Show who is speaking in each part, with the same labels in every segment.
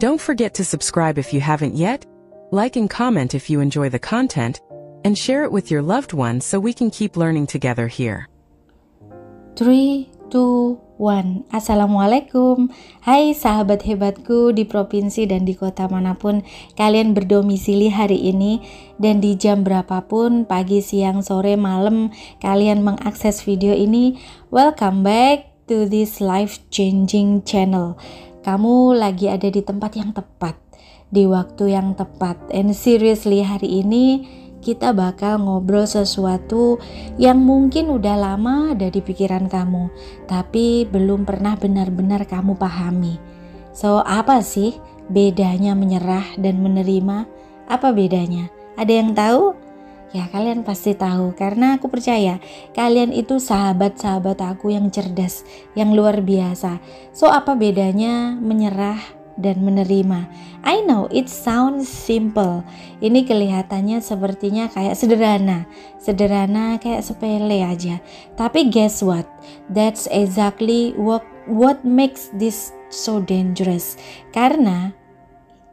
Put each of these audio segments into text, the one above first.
Speaker 1: Don't forget to subscribe if you haven't yet, like and comment if you enjoy the content, and share it with your loved ones so we can keep learning together here.
Speaker 2: 3, 2, 1. Assalamualaikum. Hai sahabat hebatku di provinsi dan di kota manapun kalian berdomisili hari ini, dan di jam berapapun, pagi, siang, sore, malam kalian mengakses video ini. Welcome back to this life changing channel. Kamu lagi ada di tempat yang tepat, di waktu yang tepat. And seriously, hari ini kita bakal ngobrol sesuatu yang mungkin udah lama ada di pikiran kamu, tapi belum pernah benar-benar kamu pahami. So, apa sih bedanya menyerah dan menerima? Apa bedanya? Ada yang tahu? Ya, kalian pasti tahu, karena aku percaya kalian itu sahabat-sahabat aku yang cerdas, yang luar biasa. So, apa bedanya menyerah dan menerima? I know it sounds simple. Ini kelihatannya sepertinya kayak sederhana kayak sepele aja. Tapi guess what? That's exactly what makes this so dangerous. Karena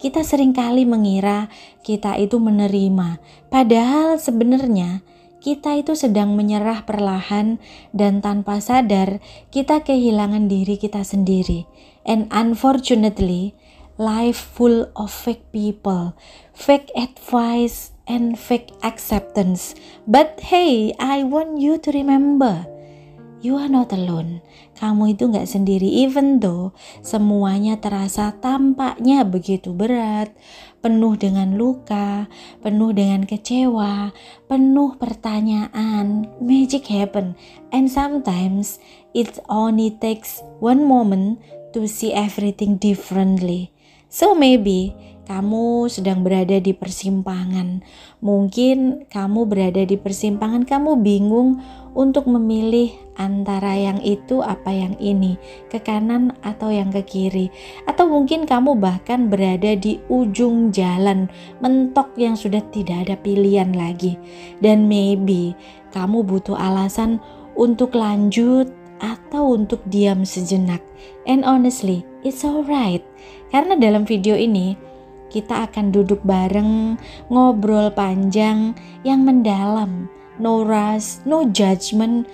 Speaker 2: kita seringkali mengira kita itu menerima, padahal sebenarnya kita itu sedang menyerah perlahan, dan tanpa sadar kita kehilangan diri kita sendiri. And unfortunately, life full of fake people, fake advice, and fake acceptance. But hey, I want you to remember, you are not alone. Kamu itu gak sendiri, even though semuanya terasa tampaknya begitu berat, penuh dengan luka, penuh dengan kecewa, penuh pertanyaan. Magic happen, and sometimes it only takes one moment to see everything differently. So maybe kamu sedang berada di persimpangan. Mungkin kamu berada di persimpangan, kamu bingung untuk memilih antara yang itu apa yang ini, ke kanan atau yang ke kiri. Atau mungkin kamu bahkan berada di ujung jalan, mentok yang sudah tidak ada pilihan lagi. Dan maybe kamu butuh alasan untuk lanjut atau untuk diam sejenak. And honestly, it's alright. Karena dalam video ini kita akan duduk bareng, ngobrol panjang yang mendalam. No rush, no judgment,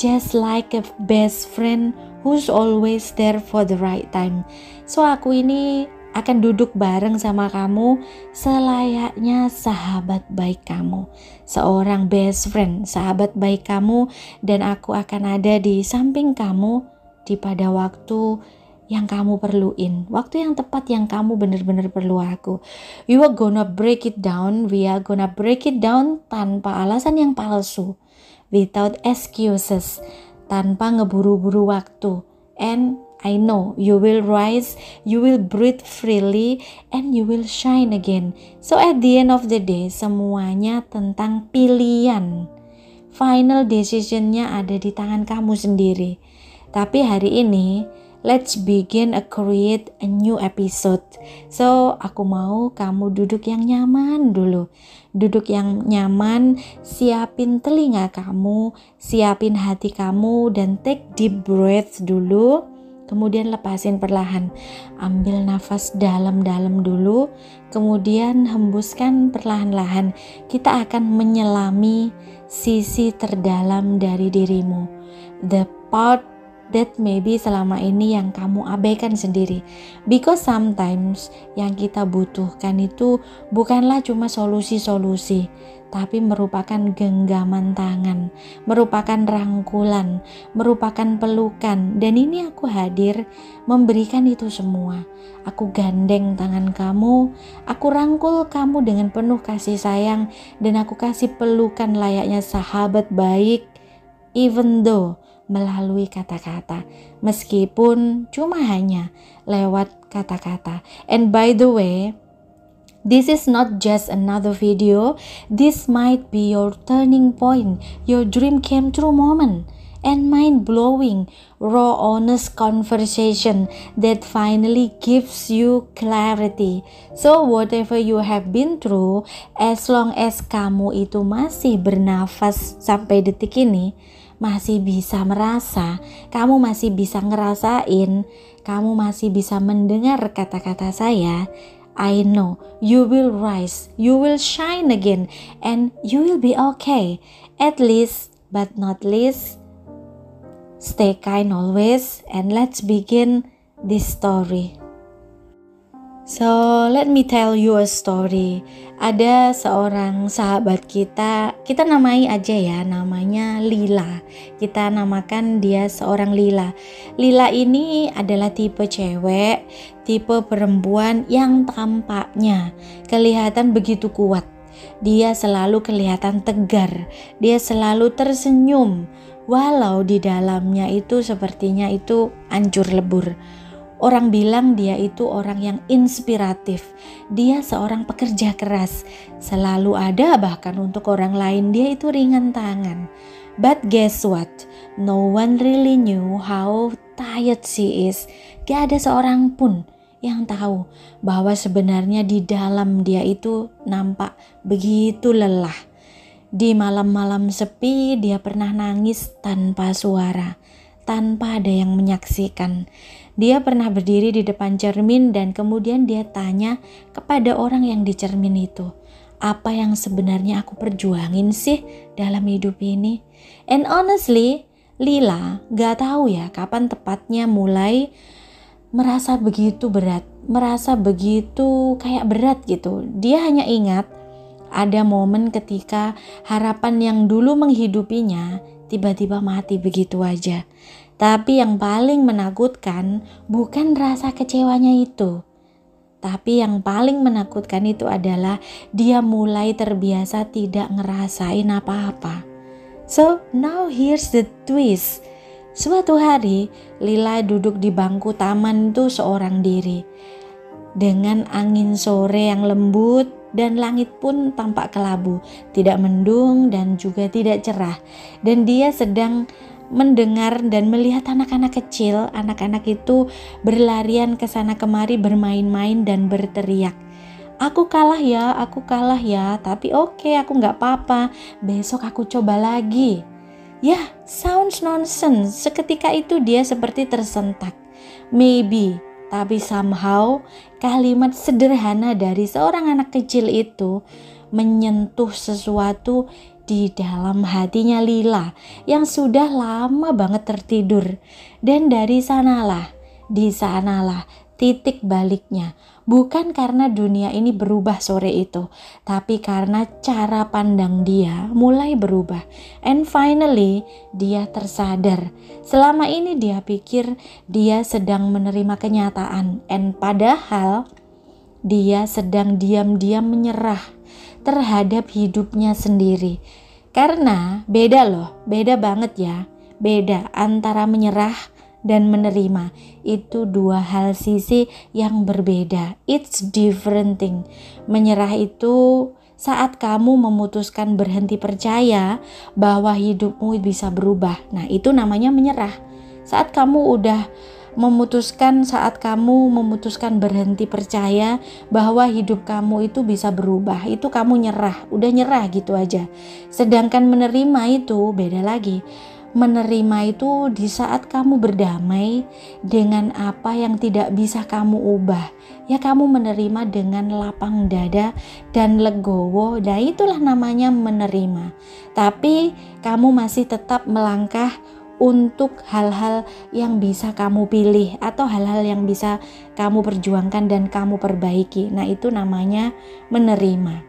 Speaker 2: just like a best friend who's always there for the right time. So aku ini akan duduk bareng sama kamu selayaknya sahabat baik kamu, seorang best friend, sahabat baik kamu, dan aku akan ada di samping kamu di pada waktu yang kamu perluin, waktu yang tepat yang kamu benar-benar perlu aku. We are gonna break it down, tanpa alasan yang palsu, without excuses, tanpa ngeburu-buru waktu. And I know you will rise, you will breathe freely, and you will shine again. So at the end of the day, semuanya tentang pilihan. Final decisionnya ada di tangan kamu sendiri. Tapi hari ini, let's begin create a new episode. So, aku mau kamu duduk yang nyaman dulu. Duduk yang nyaman, siapin telinga kamu, siapin hati kamu, dan take deep breath dulu. Kemudian lepasin perlahan. Ambil nafas dalam-dalam dulu, kemudian hembuskan perlahan-lahan. Kita akan menyelami sisi terdalam dari dirimu. The part that maybe selama ini yang kamu abaikan sendiri. Because sometimes yang kita butuhkan itu bukanlah cuma solusi-solusi, tapi merupakan genggaman tangan, merupakan rangkulan, merupakan pelukan. Dan ini aku hadir memberikan itu semua. Aku gandeng tangan kamu, aku rangkul kamu dengan penuh kasih sayang, dan aku kasih pelukan layaknya sahabat baik, even though melalui kata-kata, meskipun cuma hanya lewat kata-kata. And by the way, this is not just another video. This might be your turning point, your dream came true moment, and mind-blowing, raw, honest conversation that finally gives you clarity. So whatever you have been through, as long as kamu itu masih bernafas sampai detik ini, masih bisa merasa, kamu masih bisa ngerasain, kamu masih bisa mendengar kata-kata saya, I know you will rise, you will shine again, and you will be okay. At least, but not least, stay kind always, and let's begin this story. So, let me tell you a story. Ada seorang sahabat kita namai aja ya, namanya Lila. Kita namakan dia seorang Lila. Lila ini adalah tipe cewek, tipe perempuan yang tampaknya kelihatan begitu kuat. Dia selalu kelihatan tegar, dia selalu tersenyum, walau di dalamnya itu sepertinya itu hancur lebur. Orang bilang dia itu orang yang inspiratif. Dia seorang pekerja keras. Selalu ada bahkan untuk orang lain dia itu ringan tangan. But guess what? No one really knew how tired she is. Gak ada seorang pun yang tahu bahwa sebenarnya di dalam dia itu nampak begitu lelah. Di malam-malam sepi dia pernah nangis tanpa suara, tanpa ada yang menyaksikan. Dia pernah berdiri di depan cermin dan kemudian dia tanya kepada orang yang di cermin itu, apa yang sebenarnya aku perjuangin sih dalam hidup ini? And honestly, Lila gak tahu ya kapan tepatnya mulai merasa begitu berat, merasa begitu kayak berat gitu. Dia hanya ingat ada momen ketika harapan yang dulu menghidupinya tiba-tiba mati begitu aja. Tapi yang paling menakutkan bukan rasa kecewanya itu. Tapi yang paling menakutkan itu adalah dia mulai terbiasa tidak ngerasain apa-apa. So now here's the twist. Suatu hari Lila duduk di bangku taman itu seorang diri. Dengan angin sore yang lembut dan langit pun tampak kelabu, tidak mendung dan juga tidak cerah. Dan dia sedang mendengar dan melihat anak-anak kecil. Anak-anak itu berlarian ke sana kemari, bermain-main dan berteriak, aku kalah ya, tapi oke, aku gak apa-apa, besok aku coba lagi. Ya, sounds nonsense. Seketika itu dia seperti tersentak. Maybe, tapi somehow kalimat sederhana dari seorang anak kecil itu menyentuh sesuatu di dalam hatinya Lila yang sudah lama banget tertidur. Dan di sanalah titik baliknya. Bukan karena dunia ini berubah sore itu, tapi karena cara pandang dia mulai berubah. And finally, dia tersadar. Selama ini dia pikir dia sedang menerima kenyataan, and padahal dia sedang diam-diam menyerah terhadap hidupnya sendiri. Karena beda banget ya. Beda antara menyerah dan menerima. Itu dua hal sisi yang berbeda. It's different thing. Menyerah itu saat kamu memutuskan berhenti percaya bahwa hidupmu bisa berubah. Nah, itu namanya menyerah. Saat kamu memutuskan berhenti percaya bahwa hidup kamu itu bisa berubah, itu kamu nyerah, udah nyerah gitu aja. Sedangkan menerima itu beda lagi. Menerima itu di saat kamu berdamai dengan apa yang tidak bisa kamu ubah. Ya, kamu menerima dengan lapang dada dan legowo. Nah, itulah namanya menerima. Tapi kamu masih tetap melangkah untuk hal-hal yang bisa kamu pilih atau hal-hal yang bisa kamu perjuangkan dan kamu perbaiki. Nah, itu namanya menerima.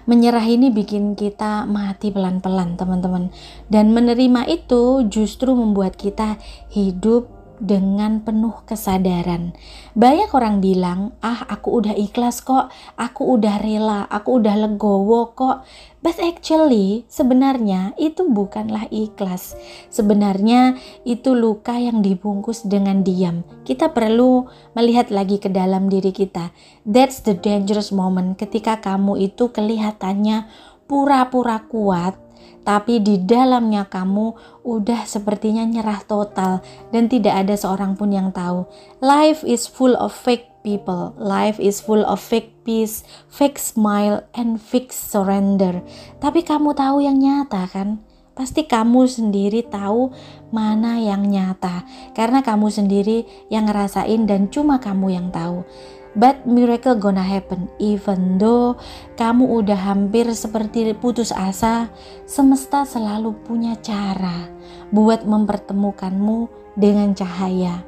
Speaker 2: Menyerah ini bikin kita mati pelan-pelan, teman-teman. Dan menerima itu justru membuat kita hidup dengan penuh kesadaran. Banyak orang bilang, aku udah ikhlas kok, aku udah rela, aku udah legowo kok. But actually, sebenarnya itu bukanlah ikhlas. Sebenarnya itu luka yang dibungkus dengan diam. Kita perlu melihat lagi ke dalam diri kita. That's the dangerous moment, ketika kamu itu kelihatannya pura-pura kuat, tapi di dalamnya kamu udah sepertinya nyerah total dan tidak ada seorang pun yang tahu. Life is full of fake people. Life is full of fake peace, fake smile, and fake surrender. Tapi kamu tahu yang nyata kan? Pasti kamu sendiri tahu mana yang nyata, karena kamu sendiri yang ngerasain dan cuma kamu yang tahu. But miracle gonna happen even though kamu udah hampir seperti putus asa. Semesta selalu punya cara buat mempertemukanmu dengan cahaya.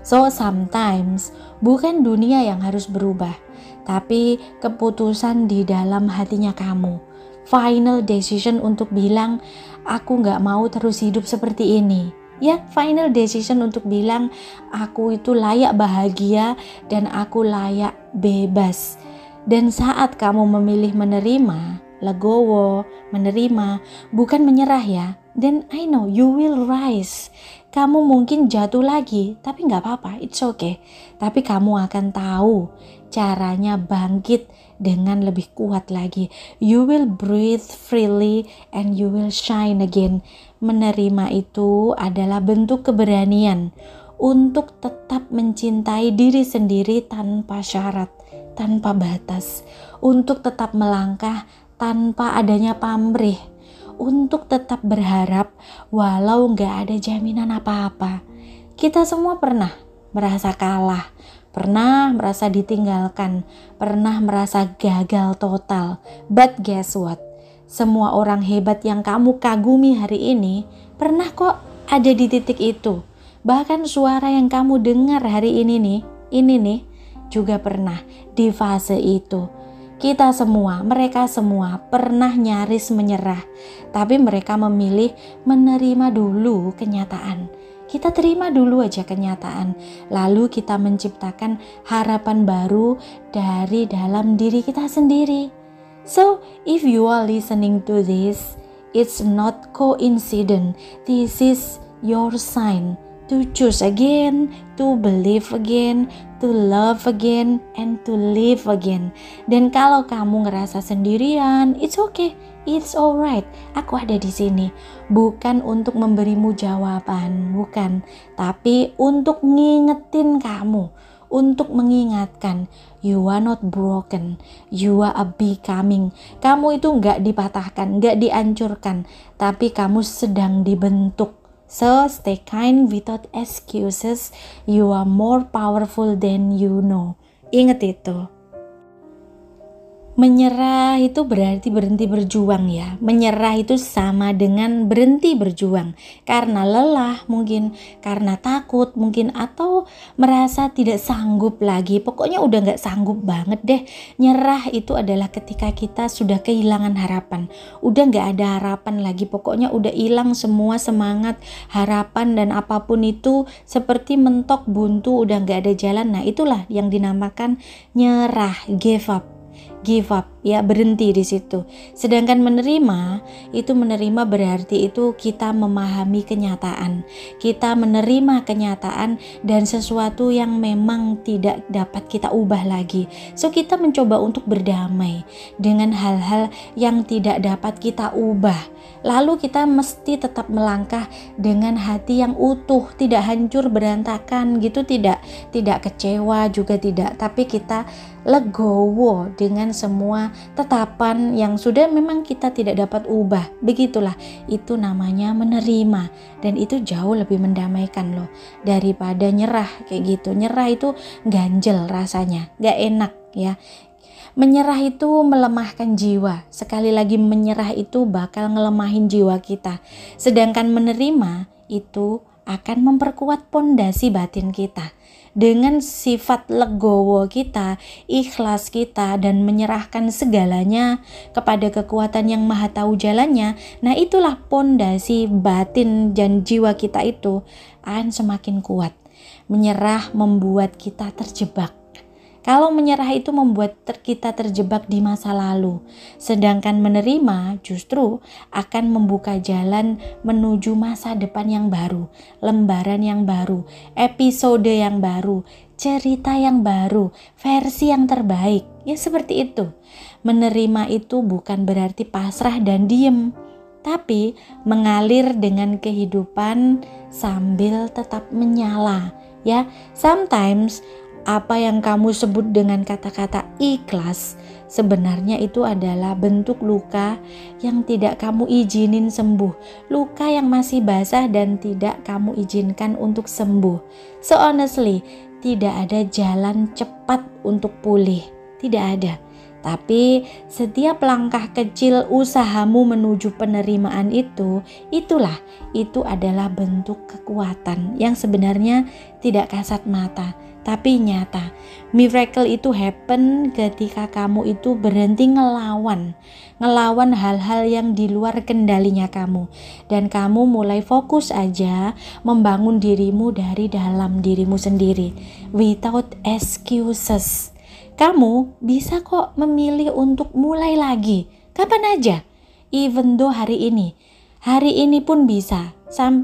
Speaker 2: So sometimes bukan dunia yang harus berubah, tapi keputusan di dalam hatinya kamu. Final decision untuk bilang, aku gak mau terus hidup seperti ini. Ya, final decision untuk bilang, aku itu layak bahagia dan aku layak bebas. Dan saat kamu memilih menerima, legowo, menerima, bukan menyerah ya, then I know you will rise. Kamu mungkin jatuh lagi, tapi gak apa-apa, it's okay. Tapi kamu akan tahu caranya bangkit dengan lebih kuat lagi. You will breathe freely and you will shine again. Menerima itu adalah bentuk keberanian untuk tetap mencintai diri sendiri tanpa syarat, tanpa batas, untuk tetap melangkah tanpa adanya pamrih, untuk tetap berharap walau gak ada jaminan apa-apa. Kita semua pernah merasa kalah, pernah merasa ditinggalkan, pernah merasa gagal total. But guess what? Semua orang hebat yang kamu kagumi hari ini pernah kok ada di titik itu. Bahkan suara yang kamu dengar hari ini nih juga pernah di fase itu. Kita semua, mereka semua pernah nyaris menyerah, tapi mereka memilih menerima dulu kenyataan. Kita terima dulu aja kenyataan, lalu kita menciptakan harapan baru dari dalam diri kita sendiri. So, if you are listening to this, it's not coincidence. This is your sign to choose again, to believe again, to love again, and to live again. Dan kalau kamu ngerasa sendirian, it's okay, it's alright. Aku ada di sini, bukan untuk memberimu jawaban, bukan, tapi untuk ngingetin kamu, untuk mengingatkan, you are not broken, you are a becoming. Kamu itu gak dipatahkan, gak dihancurkan, tapi kamu sedang dibentuk. So stay kind without excuses. You are more powerful than you know. Ingat itu. Menyerah itu berarti berhenti berjuang ya. Menyerah itu sama dengan berhenti berjuang. Karena lelah mungkin, karena takut mungkin, atau merasa tidak sanggup lagi. Pokoknya udah gak sanggup banget deh. Nyerah itu adalah ketika kita sudah kehilangan harapan. Udah gak ada harapan lagi. Pokoknya udah hilang semua semangat, harapan, dan apapun itu seperti mentok buntu, udah gak ada jalan. Nah itulah yang dinamakan nyerah, give up ya, berhenti di situ. Sedangkan menerima berarti itu kita memahami kenyataan, kita menerima kenyataan dan sesuatu yang memang tidak dapat kita ubah lagi. So kita mencoba untuk berdamai dengan hal-hal yang tidak dapat kita ubah. Lalu kita mesti tetap melangkah dengan hati yang utuh, tidak hancur berantakan gitu, tidak kecewa juga tidak, tapi kita legowo dengan semua tetapan yang sudah memang kita tidak dapat ubah. Begitulah, itu namanya menerima, dan itu jauh lebih mendamaikan loh daripada nyerah kayak gitu. Nyerah itu ganjel rasanya, gak enak ya. Menyerah itu melemahkan jiwa. Sekali lagi, menyerah itu bakal ngelemahin jiwa kita. Sedangkan menerima itu akan memperkuat pondasi batin kita. Dengan sifat legowo kita, ikhlas kita, dan menyerahkan segalanya kepada kekuatan yang maha tahu jalannya, nah itulah pondasi batin dan jiwa kita itu akan semakin kuat. Menyerah membuat kita terjebak. Kalau menyerah itu membuat kita terjebak di masa lalu, sedangkan menerima justru akan membuka jalan menuju masa depan yang baru, lembaran yang baru, episode yang baru, cerita yang baru, versi yang terbaik. Ya seperti itu. Menerima itu bukan berarti pasrah dan diem, tapi mengalir dengan kehidupan sambil tetap menyala. Ya, sometimes Apa yang kamu sebut dengan kata-kata ikhlas, sebenarnya itu adalah bentuk luka yang tidak kamu izinin sembuh. Luka yang masih basah dan tidak kamu izinkan untuk sembuh. So honestly, tidak ada jalan cepat untuk pulih. Tidak ada. Tapi setiap langkah kecil usahamu menuju penerimaan itu adalah bentuk kekuatan yang sebenarnya tidak kasat mata, tapi nyata. Miracle itu happen ketika kamu itu berhenti ngelawan hal-hal yang di luar kendalinya kamu. Dan kamu mulai fokus aja membangun dirimu dari dalam dirimu sendiri, without excuses. Kamu bisa kok memilih untuk mulai lagi, kapan aja. Even though hari ini pun bisa.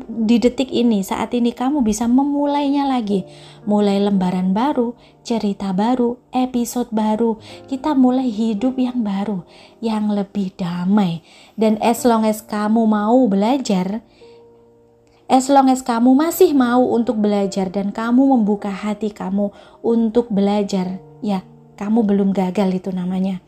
Speaker 2: Di detik ini, saat ini kamu bisa memulainya lagi. Mulai lembaran baru, cerita baru, episode baru. Kita mulai hidup yang baru, yang lebih damai. Dan as long as kamu mau belajar, as long as kamu masih mau untuk belajar dan kamu membuka hati kamu untuk belajar, ya kamu belum gagal itu namanya.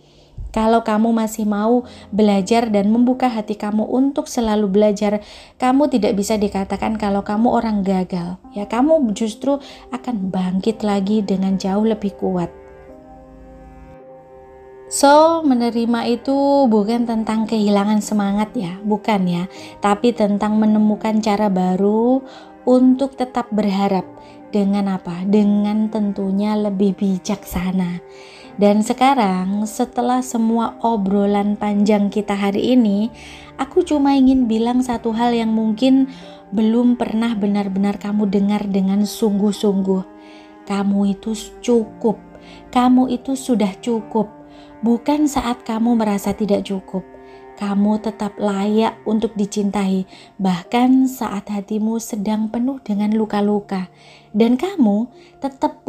Speaker 2: Kalau kamu masih mau belajar dan membuka hati kamu untuk selalu belajar, kamu tidak bisa dikatakan kalau kamu orang gagal. Ya, kamu justru akan bangkit lagi dengan jauh lebih kuat. So, menerima itu bukan tentang kehilangan semangat ya, bukan ya, tapi tentang menemukan cara baru untuk tetap berharap. Dengan apa? Dengan tentunya lebih bijaksana. Dan sekarang setelah semua obrolan panjang kita hari ini, aku cuma ingin bilang satu hal yang mungkin belum pernah benar-benar kamu dengar dengan sungguh-sungguh. Kamu itu cukup. Kamu itu sudah cukup. Bukan saat kamu merasa tidak cukup. Kamu tetap layak untuk dicintai, bahkan saat hatimu sedang penuh dengan luka-luka. Dan kamu tetap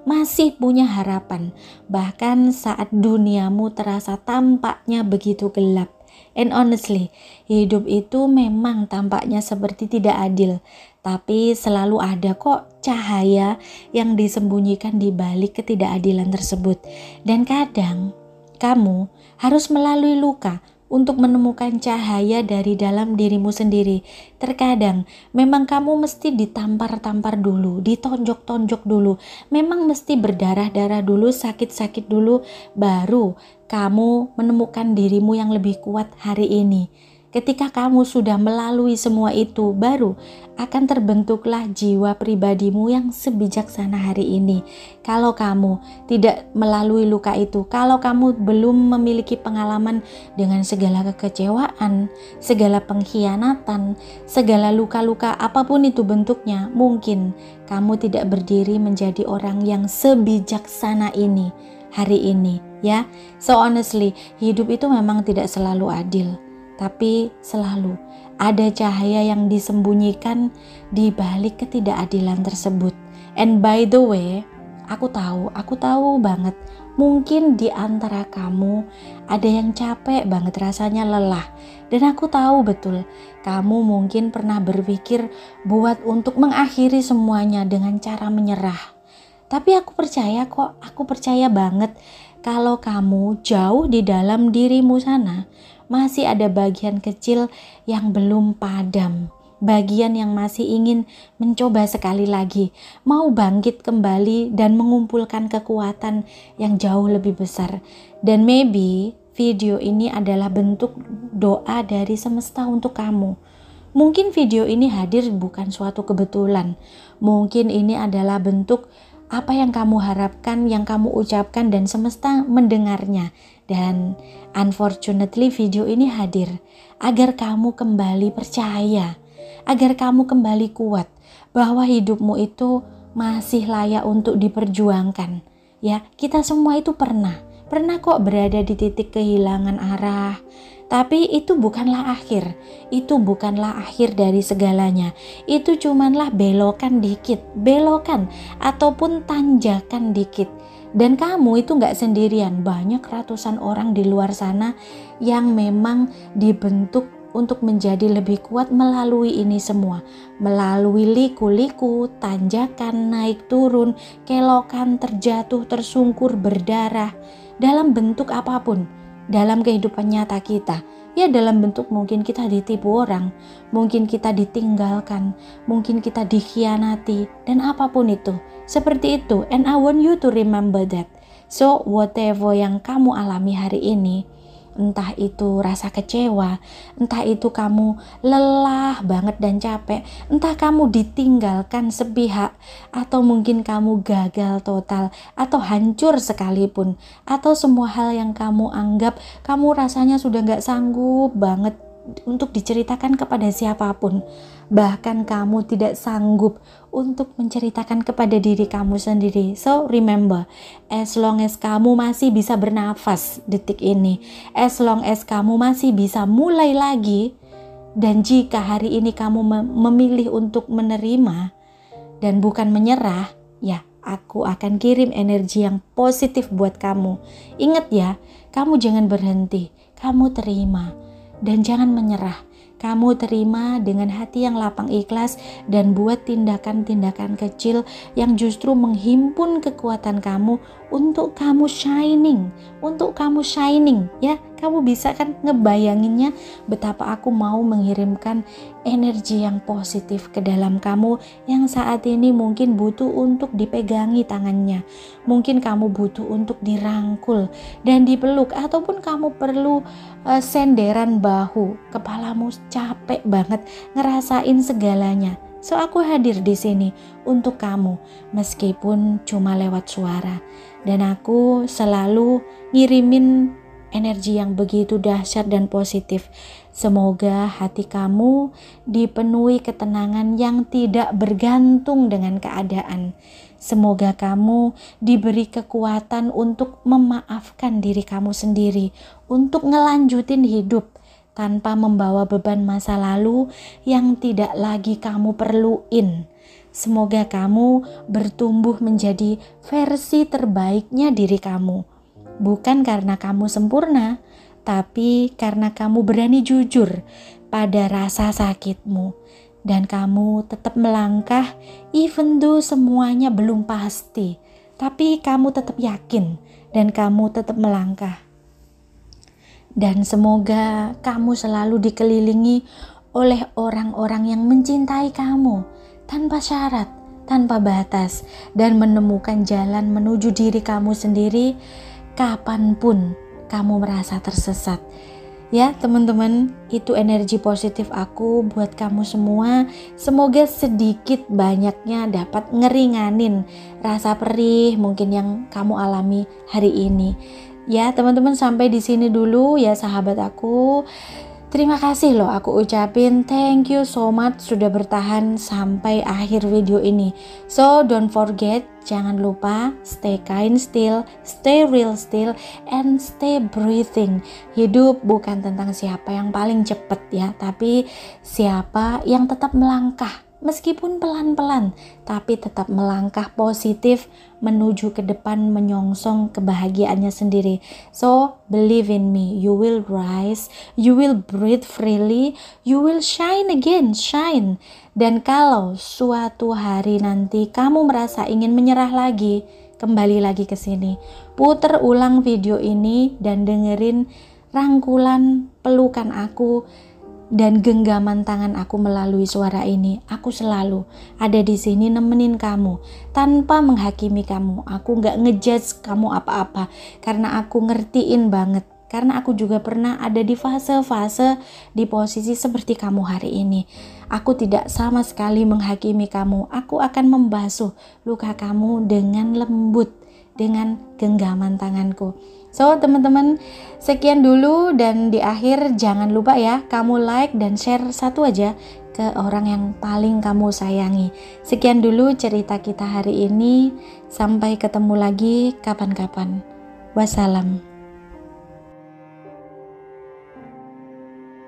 Speaker 2: masih punya harapan, bahkan saat duniamu terasa tampaknya begitu gelap. And honestly, hidup itu memang tampaknya seperti tidak adil, tapi selalu ada kok cahaya yang disembunyikan di balik ketidakadilan tersebut. Dan kadang kamu harus melalui luka untuk menemukan cahaya dari dalam dirimu sendiri. Terkadang memang kamu mesti ditampar-tampar dulu, ditonjok-tonjok dulu, memang mesti berdarah-darah dulu, sakit-sakit dulu, baru kamu menemukan dirimu yang lebih kuat hari ini. Ketika kamu sudah melalui semua itu, baru akan terbentuklah jiwa pribadimu yang sebijaksana hari ini. Kalau kamu tidak melalui luka itu, kalau kamu belum memiliki pengalaman dengan segala kekecewaan, segala pengkhianatan, segala luka-luka apapun itu bentuknya, mungkin kamu tidak berdiri menjadi orang yang sebijaksana ini hari ini, ya. So honestly, hidup itu memang tidak selalu adil. Tapi selalu ada cahaya yang disembunyikan di balik ketidakadilan tersebut. And by the way, aku tahu banget, mungkin di antara kamu ada yang capek banget, rasanya lelah. Dan aku tahu betul, kamu mungkin pernah berpikir buat untuk mengakhiri semuanya dengan cara menyerah. Tapi aku percaya banget kalau kamu jauh di dalam dirimu sana, masih ada bagian kecil yang belum padam, bagian yang masih ingin mencoba sekali lagi, mau bangkit kembali dan mengumpulkan kekuatan yang jauh lebih besar. Dan maybe video ini adalah bentuk doa dari semesta untuk kamu. Mungkin video ini hadir bukan suatu kebetulan, mungkin ini adalah bentuk apa yang kamu harapkan, yang kamu ucapkan, dan semesta mendengarnya. Dan unfortunately video ini hadir agar kamu kembali percaya, agar kamu kembali kuat bahwa hidupmu itu masih layak untuk diperjuangkan. Ya, kita semua itu pernah kok berada di titik kehilangan arah. Tapi itu bukanlah akhir. Itu bukanlah akhir dari segalanya. Itu cumanlah belokan ataupun tanjakan dikit. Dan kamu itu gak sendirian. Banyak ratusan orang di luar sana yang memang dibentuk untuk menjadi lebih kuat melalui ini semua. Melalui liku-liku, tanjakan, naik turun, kelokan, terjatuh, tersungkur, berdarah. Dalam bentuk apapun, dalam kehidupan nyata kita. Ya dalam bentuk mungkin kita ditipu orang, mungkin kita ditinggalkan, mungkin kita dikhianati, dan apapun itu. Seperti itu, and I want you to remember that. So whatever yang kamu alami hari ini, entah itu rasa kecewa, entah itu kamu lelah banget dan capek, entah kamu ditinggalkan sepihak, atau mungkin kamu gagal total, atau hancur sekalipun, atau semua hal yang kamu anggap kamu rasanya sudah gak sanggup banget untuk diceritakan kepada siapapun, bahkan kamu tidak sanggup untuk menceritakan kepada diri kamu sendiri. So remember, as long as kamu masih bisa bernafas detik ini, as long as kamu masih bisa mulai lagi, dan jika hari ini kamu memilih untuk menerima dan bukan menyerah, ya aku akan kirim energi yang positif buat kamu. Ingat ya, kamu jangan berhenti, kamu terima. Dan jangan menyerah, kamu terima dengan hati yang lapang ikhlas dan buat tindakan-tindakan kecil yang justru menghimpun kekuatan kamu untuk kamu shining, ya. Kamu bisa kan ngebayanginnya betapa aku mau mengirimkan energi yang positif ke dalam kamu yang saat ini mungkin butuh untuk dipegangi tangannya, mungkin kamu butuh untuk dirangkul dan dipeluk, ataupun kamu perlu senderan bahu, kepalamu capek banget ngerasain segalanya. So aku hadir di sini untuk kamu meskipun cuma lewat suara, dan aku selalu ngirimin energi yang begitu dahsyat dan positif. Semoga hati kamu dipenuhi ketenangan yang tidak bergantung dengan keadaan. Semoga kamu diberi kekuatan untuk memaafkan diri kamu sendiri, untuk ngelanjutin hidup tanpa membawa beban masa lalu yang tidak lagi kamu perluin. Semoga kamu bertumbuh menjadi versi terbaiknya diri kamu. Bukan karena kamu sempurna, tapi karena kamu berani jujur pada rasa sakitmu. Dan kamu tetap melangkah even though semuanya belum pasti. Tapi kamu tetap yakin dan kamu tetap melangkah. Dan semoga kamu selalu dikelilingi oleh orang-orang yang mencintai kamu tanpa syarat, tanpa batas, dan menemukan jalan menuju diri kamu sendiri kapanpun kamu merasa tersesat. Ya teman-teman, itu energi positif aku buat kamu semua. Semoga sedikit banyaknya dapat ngeringanin rasa perih mungkin yang kamu alami hari ini. Ya teman-teman, sampai di sini dulu ya sahabat aku. Terima kasih loh aku ucapin, thank you so much sudah bertahan sampai akhir video ini. So don't forget, jangan lupa stay kind still, stay real still, and stay breathing. Hidup bukan tentang siapa yang paling cepat ya, tapi siapa yang tetap melangkah. Meskipun pelan-pelan, tapi tetap melangkah positif menuju ke depan menyongsong kebahagiaannya sendiri. So, believe in me, you will rise, you will breathe freely, you will shine again, shine. Dan kalau suatu hari nanti kamu merasa ingin menyerah lagi, kembali lagi ke sini. Puter ulang video ini dan dengerin rangkulan pelukan aku dan genggaman tangan aku melalui suara ini. Aku selalu ada di sini nemenin kamu tanpa menghakimi kamu. Aku gak ngejudge kamu apa-apa karena aku ngertiin banget. Karena aku juga pernah ada di fase-fase di posisi seperti kamu hari ini. Aku tidak sama sekali menghakimi kamu. Aku akan membasuh luka kamu dengan lembut, dengan genggaman tanganku. So teman-teman, sekian dulu, dan di akhir jangan lupa ya, kamu like dan share satu aja ke orang yang paling kamu sayangi. Sekian dulu cerita kita hari ini, sampai ketemu lagi kapan-kapan. Wassalam.